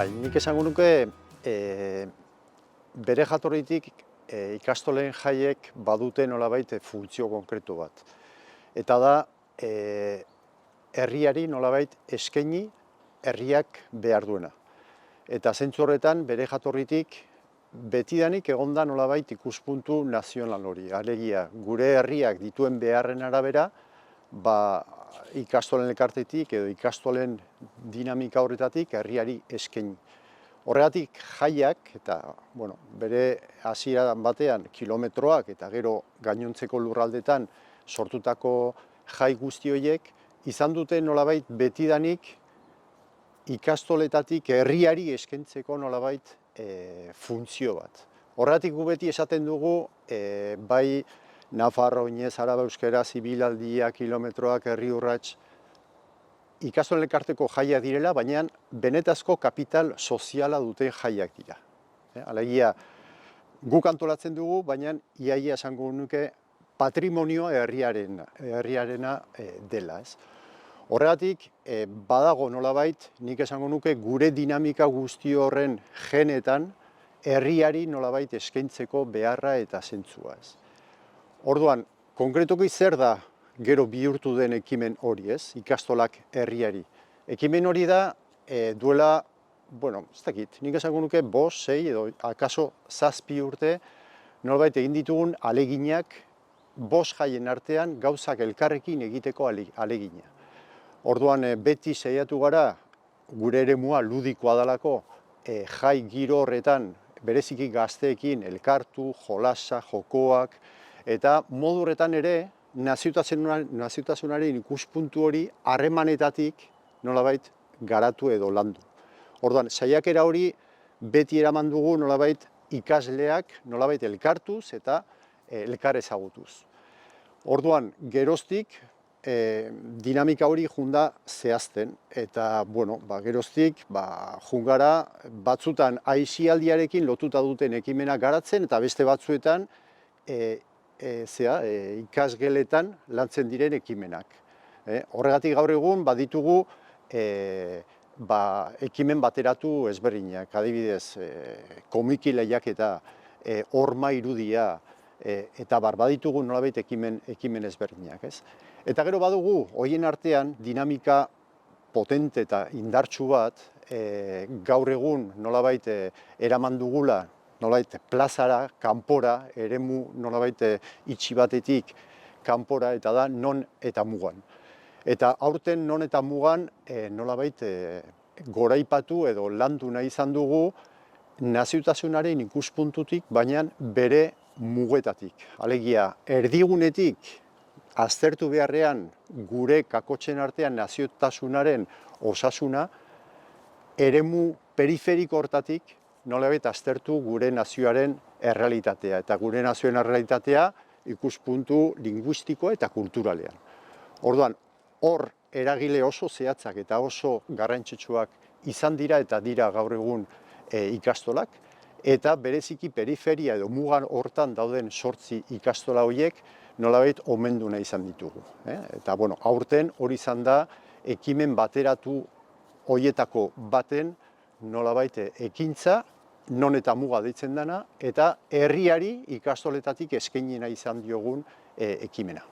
Nik esango nuke bere jatorritik ikastolen jaiek badute nolabait funtzio konkretu bat. Eta da herriari nolabait eskaini herriak behar duena. Eta zentzu horretan bere jatorritik betidanik egonda nolabait ikuspuntu nazional hori. Alegia, gure herriak dituen beharren arabera, ikastolen elkartetik edo ikastolen dinamika horretatik herriari eskaini. Horregatik jaiak, eta bere hasiera batean kilometroak eta gero gainontzeko lurraldetan sortutako jai guzti horiek, izan dute nolabait betidanik ikastoletatik herriari eskaintzeko nolabait funtzio bat. Horregatik gu beti esaten dugu, bai Nafarro, Oinez, Araba, Euskara, Zibilaldia, kilometroak, herri urrats, ikastolen elkarteko jaiak direla, baina benetazko kapital soziala duten jaiak dira. Alegia, guk antolatzen dugu, baina iaia esango nuke patrimonioa herriarena dela. Horregatik, badago nolabait, nik esango nuke gure dinamika guzti horren genetan herriari nolabait eskaintzeko beharra eta zentzua. Orduan, konkretuki zer da gero bihurtu den ekimen hori, ikastolak herriari. Ekimen hori da duela, ez dakit, nik esango nuke 5, 6 edo akaso 7 urte nolabait egin ditugun aleginak 5 jaien artean gauzak elkarrekin egiteko alegina. Orduan, beti saiatu gara gure eremua ludikoa dalako jai giro horretan bereziki gazteekin elkartu, jolasa, jokoak, eta modu horretan ere naziotasunaren ikuspuntu hori harremanetatik nolabait garatu edo landu. Orduan, saiakera hori beti eraman dugu nolabait ikasleak nolabait elkartuz eta elkar ezagutuz. Orduan, geroztik dinamika hori junda zehazten, eta geroztik jungara batzutan aisialdiarekin lotuta duten ekimenak garatzen, eta beste batzuetan ikasgeletan lantzen diren ekimenak. Horregatik gaur egun baditugu ekimen bateratu ezberdinak, adibidez komiki lehiaketa, horma irudia, eta baditugu nolabait ekimen ezberdinak. Eta gero badugu, horien artean dinamika potente eta indartsu bat, gaur egun nolabait eraman dugula, nolabait plazara, kanpora, eremu nolabait itxi batetik kanpora, eta da non eta mugan. Eta aurten non eta mugan nolabait goraipatu edo landu nahi izan dugu naziotasunaren ikuspuntutik, baina bere mugetatik. Alegia, erdigunetik aztertu beharrean gure kakotzen artean naziotasunaren osasuna, eremu periferiko hortatik nolabait aztertu gure nazioaren errealitatea. Eta gure nazioen errealitatea ikuspuntu linguistiko eta kulturalean. Orduan, hor eragile oso zehatzak eta oso garrantzitsuak izan dira eta dira gaur egun ikastolak, eta bereziki periferia edo mugan hortan dauden 8 ikastola horiek nolabait omendu nahi izan ditugu. Eta aurten hori izan da ekimen bateratu horietako baten nolabait ekintza, non eta muga deitzen dena, eta herriari ikastoletatik eskaini nahi izan diogun ekimena.